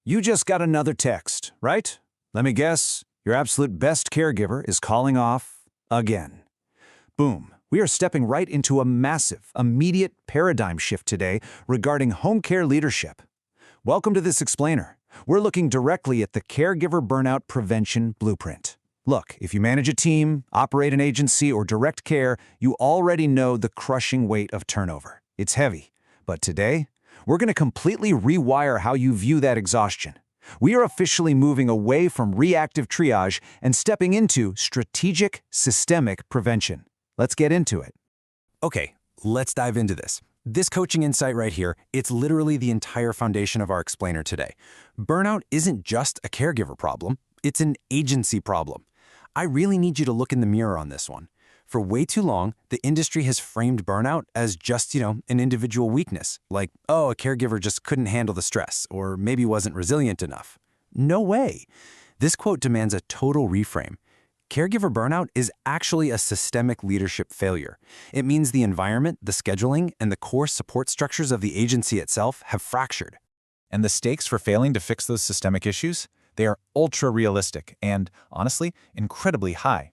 You just got another text, right? Let me guess, your absolute best caregiver is calling off again. Boom. We are stepping right into a massive, immediate paradigm shift today regarding home care leadership. Welcome to this explainer. We're looking directly at the Caregiver Burnout Prevention Blueprint. Look, if you manage a team, operate an agency, or direct care, you already know the crushing weight of turnover. It's heavy. But today, we're going to completely rewire how you view that exhaustion. We are officially moving away from reactive triage and stepping into strategic, systemic prevention. Let's get into it. Okay, let's dive into this. This coaching insight right here, it's literally the entire foundation of our explainer today. Burnout isn't just a caregiver problem, it's an agency problem. I really need you to look in the mirror on this one. For way too long, the industry has framed burnout as just, an individual weakness, like, oh, a caregiver just couldn't handle the stress, or maybe wasn't resilient enough. No way. This quote demands a total reframe. Caregiver burnout is actually a systemic leadership failure. It means the environment, the scheduling, and the core support structures of the agency itself have fractured. And the stakes for failing to fix those systemic issues? They are ultra-realistic and, honestly, incredibly high.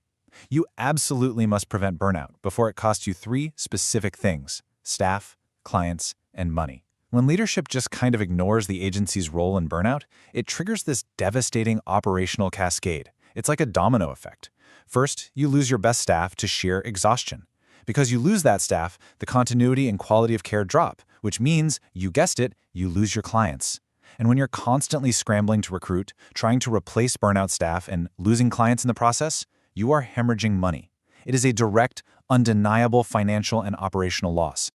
You absolutely must prevent burnout before it costs you 3 specific things: staff, clients, and money. When leadership just kind of ignores the agency's role in burnout, it triggers this devastating operational cascade. It's like a domino effect. First, you lose your best staff to sheer exhaustion. Because you lose that staff, the continuity and quality of care drop, which means, you guessed it, you lose your clients. And when you're constantly scrambling to recruit, trying to replace burnout staff, and losing clients in the process, you are hemorrhaging money. It is a direct, undeniable financial and operational loss.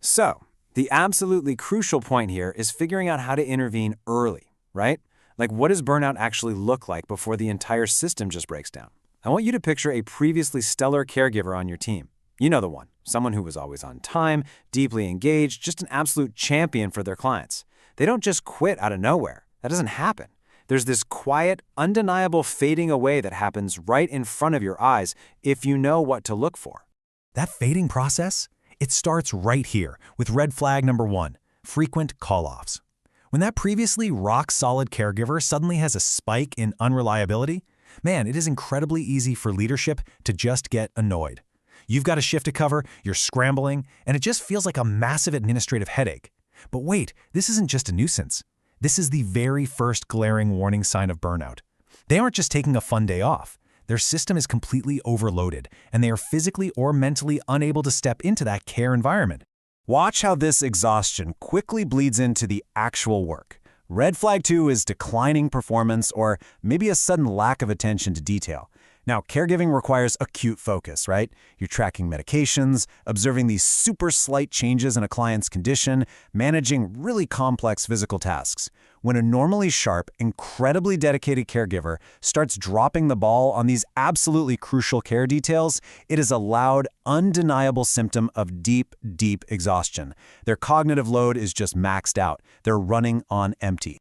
So, the absolutely crucial point here is figuring out how to intervene early, right? Like, what does burnout actually look like before the entire system just breaks down? I want you to picture a previously stellar caregiver on your team. You know the one, someone who was always on time, deeply engaged, just an absolute champion for their clients. They don't just quit out of nowhere. That doesn't happen. There's this quiet, undeniable fading away that happens right in front of your eyes if you know what to look for. That fading process? It starts right here with red flag number 1, frequent call-offs. When that previously rock-solid caregiver suddenly has a spike in unreliability, man, it is incredibly easy for leadership to just get annoyed. You've got a shift to cover, you're scrambling, and it just feels like a massive administrative headache. But wait, this isn't just a nuisance. This is the very first glaring warning sign of burnout. They aren't just taking a fun day off. Their system is completely overloaded, and they are physically or mentally unable to step into that care environment. Watch how this exhaustion quickly bleeds into the actual work. Red flag 2 is declining performance or maybe a sudden lack of attention to detail. Now, caregiving requires acute focus, right? You're tracking medications, observing these super slight changes in a client's condition, managing really complex physical tasks. When a normally sharp, incredibly dedicated caregiver starts dropping the ball on these absolutely crucial care details, it is a loud, undeniable symptom of deep, deep exhaustion. Their cognitive load is just maxed out. They're running on empty.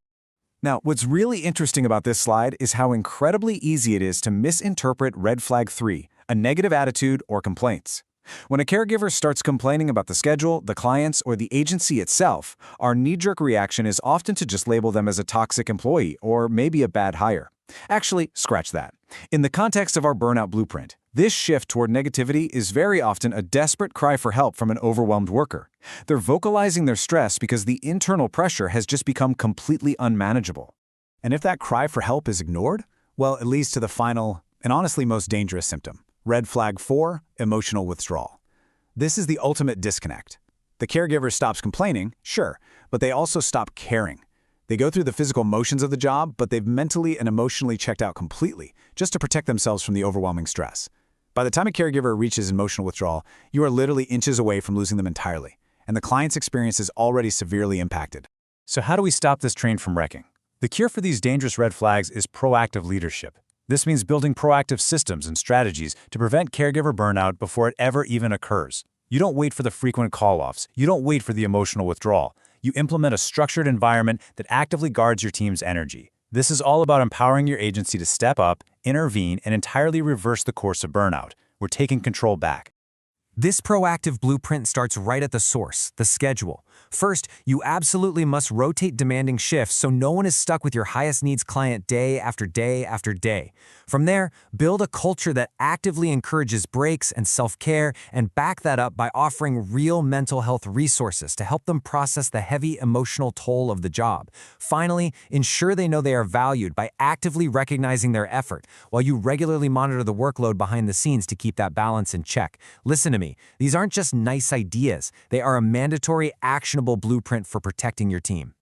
Now, what's really interesting about this slide is how incredibly easy it is to misinterpret red flag 3, a negative attitude or complaints. When a caregiver starts complaining about the schedule, the clients, or the agency itself, our knee-jerk reaction is often to just label them as a toxic employee or maybe a bad hire. Actually, scratch that. In the context of our burnout blueprint, this shift toward negativity is very often a desperate cry for help from an overwhelmed worker. They're vocalizing their stress because the internal pressure has just become completely unmanageable. And if that cry for help is ignored, well, it leads to the final and honestly most dangerous symptom. Red flag 4, emotional withdrawal. This is the ultimate disconnect. The caregiver stops complaining, sure, but they also stop caring. They go through the physical motions of the job, but they've mentally and emotionally checked out completely, just to protect themselves from the overwhelming stress. By the time a caregiver reaches emotional withdrawal, you are literally inches away from losing them entirely, and the client's experience is already severely impacted. So how do we stop this train from wrecking? The cure for these dangerous red flags is proactive leadership. This means building proactive systems and strategies to prevent caregiver burnout before it ever even occurs. You don't wait for the frequent call-offs. You don't wait for the emotional withdrawal. You implement a structured environment that actively guards your team's energy. This is all about empowering your agency to step up, intervene, and entirely reverse the course of burnout. We're taking control back. This proactive blueprint starts right at the source, the schedule. First, you absolutely must rotate demanding shifts so no one is stuck with your highest needs client day after day after day. From there, build a culture that actively encourages breaks and self-care, and back that up by offering real mental health resources to help them process the heavy emotional toll of the job. Finally, ensure they know they are valued by actively recognizing their effort, while you regularly monitor the workload behind the scenes to keep that balance in check. Listen to me, these aren't just nice ideas, they are a mandatory, actionable blueprint for protecting your team.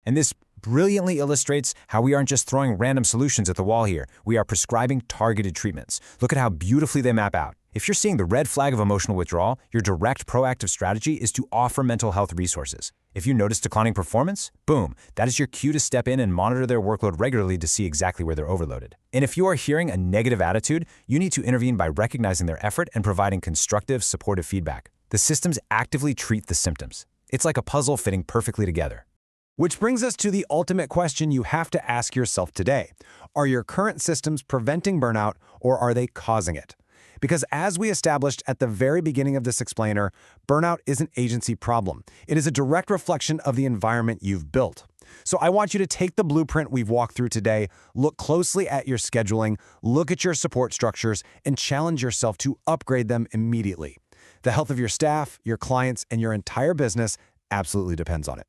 And this brilliantly illustrates how we aren't just throwing random solutions at the wall here. We are prescribing targeted treatments. Look at how beautifully they map out. If you're seeing the red flag of emotional withdrawal, your direct proactive strategy is to offer mental health resources. If you notice declining performance, boom, that is your cue to step in and monitor their workload regularly to see exactly where they're overloaded. And if you are hearing a negative attitude, you need to intervene by recognizing their effort and providing constructive, supportive feedback. The systems actively treat the symptoms. It's like a puzzle fitting perfectly together. Which brings us to the ultimate question you have to ask yourself today. Are your current systems preventing burnout, or are they causing it? Because as we established at the very beginning of this explainer, burnout is an agency problem. It is a direct reflection of the environment you've built. So I want you to take the blueprint we've walked through today, look closely at your scheduling, look at your support structures, and challenge yourself to upgrade them immediately. The health of your staff, your clients, and your entire business absolutely depends on it.